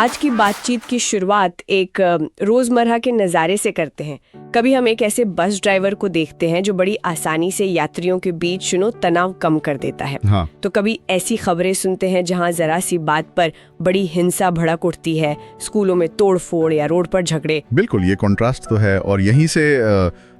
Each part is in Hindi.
आज की बातचीत की शुरुआत एक रोजमर्रा के नज़ारे से करते हैं। कभी हम एक ऐसे बस ड्राइवर को देखते हैं जो बड़ी आसानी से यात्रियों के बीच तनाव कम कर देता है। हाँ। तो कभी ऐसी खबरें सुनते हैं जहां जरा सी बात पर बड़ी हिंसा भड़क उठती है, स्कूलों में तोड़फोड़ या रोड पर झगड़े। बिल्कुल, ये कॉन्ट्रास्ट तो है। और यहीं से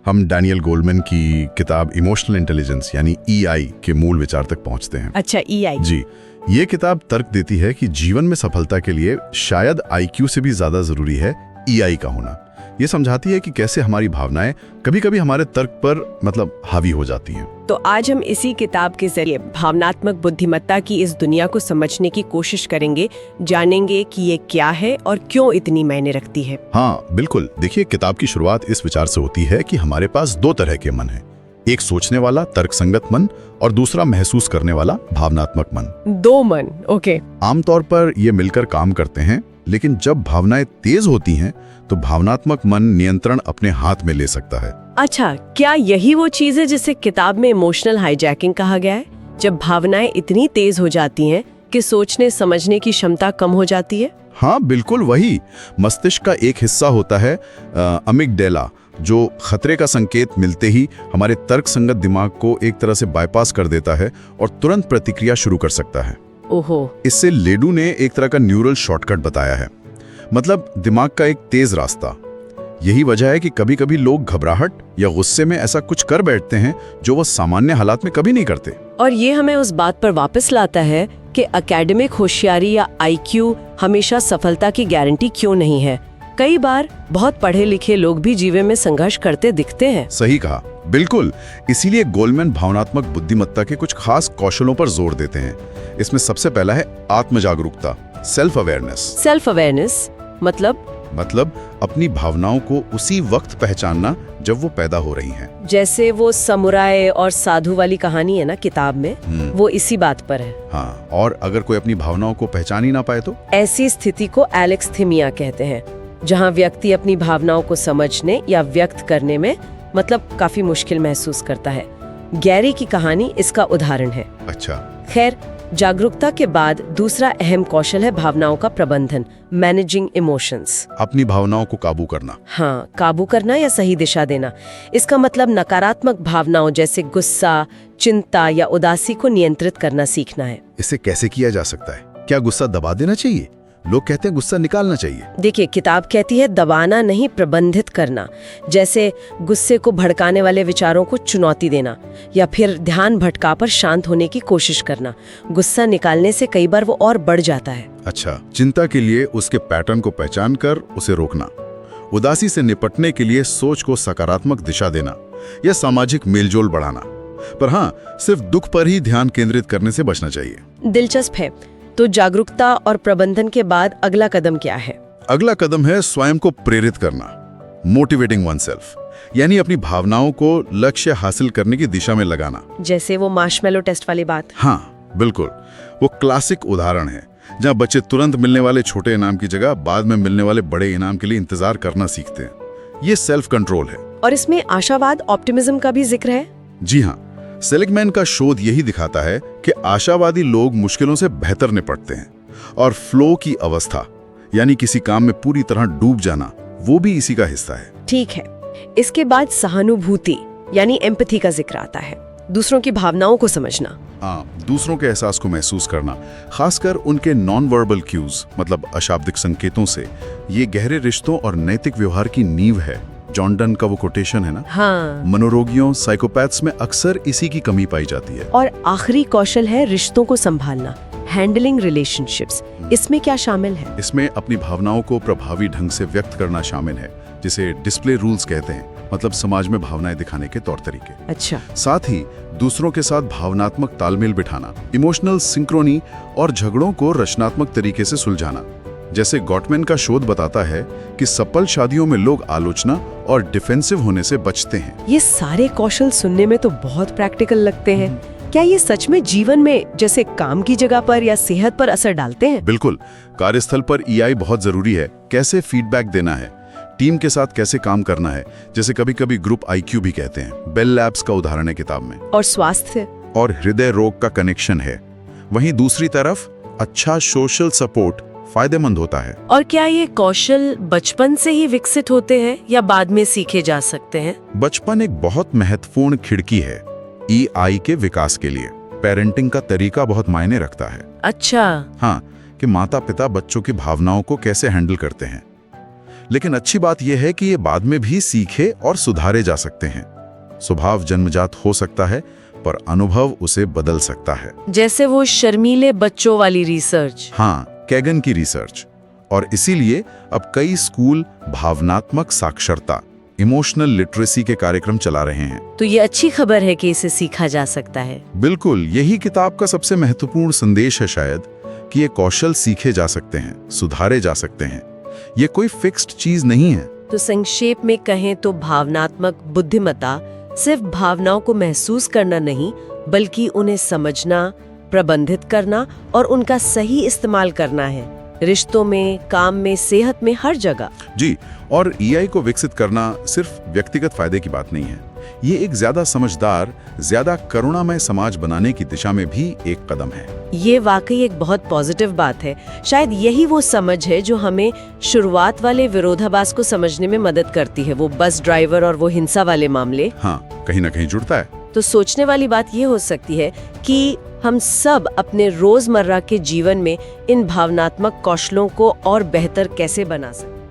हम डैनियल गोलमैन की किताब इमोशनल इंटेलिजेंस यानी EI के मूल विचार तक पहुंचते हैं। अच्छा, EI जी, ये किताब तर्क देती है कि जीवन में सफलता के लिए शायद IQ से भी ज्यादा जरूरी है EI का होना। ये समझाती है कि कैसे हमारी भावनाएं कभी-कभी हमारे तर्क पर हावी हो जाती हैं। तो आज हम इसी किताब के जरिए भावनात्मक बुद्धिमत्ता की इस दुनिया को समझने की कोशिश करेंगे, जानेंगे कि ये क्या है और क्यों इतनी मायने रखती है। हाँ बिल्कुल, देखिए किताब की शुरुआत इस विचार से होती है कि हमारे पास दो तरह के मन हैं, एक सोचने वाला तर्कसंगत मन और दूसरा महसूस करने वाला भावनात्मक मन। दो मन, ओके। आमतौर पर ये मिलकर काम करते हैं, लेकिन जब भावनाएं तेज होती हैं तो भावनात्मक मन नियंत्रण अपने हाथ में ले सकता है। अच्छा, क्या यही वो चीज है जिसे किताब में इमोशनल हाईजैकिंग कहा गया है, जब भावनाएं इतनी तेज हो जाती हैं कि सोचने समझने की क्षमता कम हो जाती है? हाँ बिल्कुल वही। मस्तिष्क का एक हिस्सा होता है अमिगडाला, जो खतरे का संकेत मिलते ही हमारे तर्कसंगत दिमाग को एक तरह से बाईपास कर देता है और तुरंत प्रतिक्रिया शुरू कर सकता है। ओहो। इससे लेडू ने एक तरह का न्यूरल शॉर्टकट बताया है, मतलब दिमाग का एक तेज रास्ता। यही वजह है कि कभी-कभी लोग घबराहट या गुस्से में ऐसा कुछ कर बैठते हैं जो वो सामान्य हालात में कभी नहीं करते। और ये हमें उस बात पर वापस लाता है कि एकेडमिक होशियारी या IQ हमेशा सफलता की गारंटी क्यों नहीं है। कई बार बहुत पढ़े लिखे लोग भी जीवन में संघर्ष करते दिखते हैं। सही कहा, बिल्कुल। इसीलिए गोलमैन भावनात्मक बुद्धिमत्ता के कुछ खास कौशलों पर जोर देते हैं। इसमें सबसे पहला है आत्म जागरूकता, सेल्फ अवेयरनेस। सेल्फ अवेयरनेस मतलब अपनी भावनाओं को उसी वक्त पहचानना जब वो पैदा हो रही हैं। जैसे वो समुराय और साधु वाली कहानी है ना किताब में, वो इसी बात पर है। हाँ, और अगर कोई अपनी भावनाओं को पहचान ही ना पाए तो ऐसी स्थिति को एलेक्स्थीमिया कहते हैं, जहाँ व्यक्ति अपनी भावनाओं को समझने या व्यक्त करने में काफी मुश्किल महसूस करता है। गैरी की कहानी इसका उदाहरण है। अच्छा। खैर, जागरूकता के बाद दूसरा अहम कौशल है भावनाओं का प्रबंधन, मैनेजिंग इमोशंस। अपनी भावनाओं को काबू करना। हाँ, काबू करना या सही दिशा देना। इसका मतलब नकारात्मक भावनाओं जैसे गुस्सा, चिंता या उदासी को नियंत्रित करना सीखना है। इसे कैसे किया जा सकता है? क्या गुस्सा दबा देना चाहिए? लोग कहते हैं गुस्सा निकालना चाहिए। देखिए, किताब कहती है दबाना नहीं, प्रबंधित करना। जैसे गुस्से को भड़काने वाले विचारों को चुनौती देना या फिर ध्यान भटकाकर शांत होने की कोशिश करना। गुस्सा निकालने से कई बार वो और बढ़ जाता है। अच्छा, चिंता के लिए उसके पैटर्न को पहचान कर उसे रोकना, उदासी से निपटने के लिए सोच को सकारात्मक दिशा देना या सामाजिक मेलजोल बढ़ाना। पर हाँ, सिर्फ दुख पर ही ध्यान केंद्रित करने से बचना चाहिए। दिलचस्प है। तो जागरूकता और प्रबंधन के बाद अगला कदम क्या है? अगला कदम है स्वयं को प्रेरित करना, मोटिवेटिंग वनसेल्फ, यानी अपनी भावनाओं को लक्ष्य हासिल करने की दिशा में लगाना। जैसे वो मार्शमेलो टेस्ट वाली बात। हाँ बिल्कुल, वो क्लासिक उदाहरण है जहाँ बच्चे तुरंत मिलने वाले छोटे इनाम की जगह बाद में मिलने वाले बड़े इनाम के लिए इंतजार करना सीखते हैं। ये सेल्फ कंट्रोल है। और इसमें आशावाद, ऑप्टिमिज्म का भी जिक्र है। जी हाँ, सेलिगमैन का शोध यही दिखाता है कि आशावादी लोग मुश्किलों से बेहतर निपटते हैं, और फ्लो की अवस्था यानी किसी काम में पूरी तरह डूब जाना, वो भी इसी का हिस्सा है। ठीक है। इसके बाद सहानुभूति यानी एम्पैथी का जिक्र आता है, दूसरों की भावनाओं को समझना। दूसरों के एहसास को महसूस करना, खासकर उनके नॉन वर्बल क्यूज मतलब अशाब्दिक संकेतों से। ये गहरे रिश्तों और नैतिक व्यवहार की नींव है। जॉन डन का वो कोटेशन है ना। हाँ। मनोरोगियों, साइकोपैथ्स में अक्सर इसी की कमी पाई जाती है। और आखिरी कौशल है रिश्तों को संभालना, हैंडलिंग रिलेशनशिप्स। इसमें क्या शामिल है? इसमें अपनी भावनाओं को प्रभावी ढंग से व्यक्त करना शामिल है, जिसे डिस्प्ले रूल्स कहते हैं, मतलब समाज में भावनाएं दिखाने के तौर तरीके। अच्छा। साथ ही दूसरों के साथ भावनात्मक तालमेल बिठाना, इमोशनल सिंक्रोनी, और झगड़ों को रचनात्मक तरीके से सुलझाना। जैसे गॉटमैन का शोध बताता है कि सफल शादियों में लोग आलोचना और डिफेंसिव होने से बचते हैं। ये सारे कौशल सुनने में तो बहुत प्रैक्टिकल लगते हैं। क्या ये सच में जीवन में, जैसे काम की जगह पर या सेहत पर, असर डालते हैं? बिल्कुल। कार्यस्थल पर EI बहुत जरूरी है। कैसे फीडबैक देना है, टीम के साथ कैसे काम करना है, जैसे कभी कभी ग्रुप IQ भी कहते हैं। बेल लैब्स का उदाहरण है किताब में। और स्वास्थ्य और हृदय रोग का कनेक्शन है। वहीं दूसरी तरफ अच्छा सोशल सपोर्ट, फायदेमंद होता है। और क्या ये कौशल बचपन से ही विकसित होते हैं या बाद में सीखे जा सकते हैं? बचपन एक बहुत महत्वपूर्ण खिड़की है EI के विकास के लिए। पेरेंटिंग का तरीका बहुत मायने रखता है। अच्छा। हाँ, कि माता पिता बच्चों की भावनाओं को कैसे हैंडल करते हैं। लेकिन अच्छी बात यह है कि ये बाद में भी सीखे और सुधारे जा सकते हैं। स्वभाव जन्मजात हो सकता है, पर अनुभव उसे बदल सकता है। जैसे वो शर्मीले बच्चों वाली रिसर्च। हाँ, कैगन की रिसर्च। और इसीलिए अब कई स्कूल भावनात्मक साक्षरता, इमोशनल लिटरेसी के कार्यक्रम चला रहे हैं। तो ये अच्छी खबर है कि इसे सीखा जा सकता है। बिल्कुल, यही किताब का सबसे महत्वपूर्ण संदेश है शायद, कि ये कौशल सीखे जा सकते हैं, सुधारे जा सकते हैं। ये कोई फिक्स्ड चीज नहीं है। तो संक्षेप में कहें तो भावनात्मक बुद्धिमत्ता सिर्फ भावनाओं को महसूस करना नहीं, बल्कि उन्हें समझना, प्रबंधित करना और उनका सही इस्तेमाल करना है। रिश्तों में, काम में, सेहत में, हर जगह। जी, और EI को विकसित करना सिर्फ व्यक्तिगत फायदे की बात नहीं है। ये एक ज्यादा समझदार, ज्यादा करुणामय समाज बनाने की दिशा में भी एक कदम है। ये वाकई एक बहुत पॉजिटिव बात है। शायद यही वो समझ है जो हमें शुरुआत वाले विरोधाभास को समझने में मदद करती है, वो बस ड्राइवर और वो हिंसा वाले मामले। हाँ, कहीं ना कहीं जुड़ता है। तो सोचने वाली बात ये हो सकती है कि हम सब अपने रोजमर्रा के जीवन में इन भावनात्मक कौशलों को और बेहतर कैसे बना सकते हैं।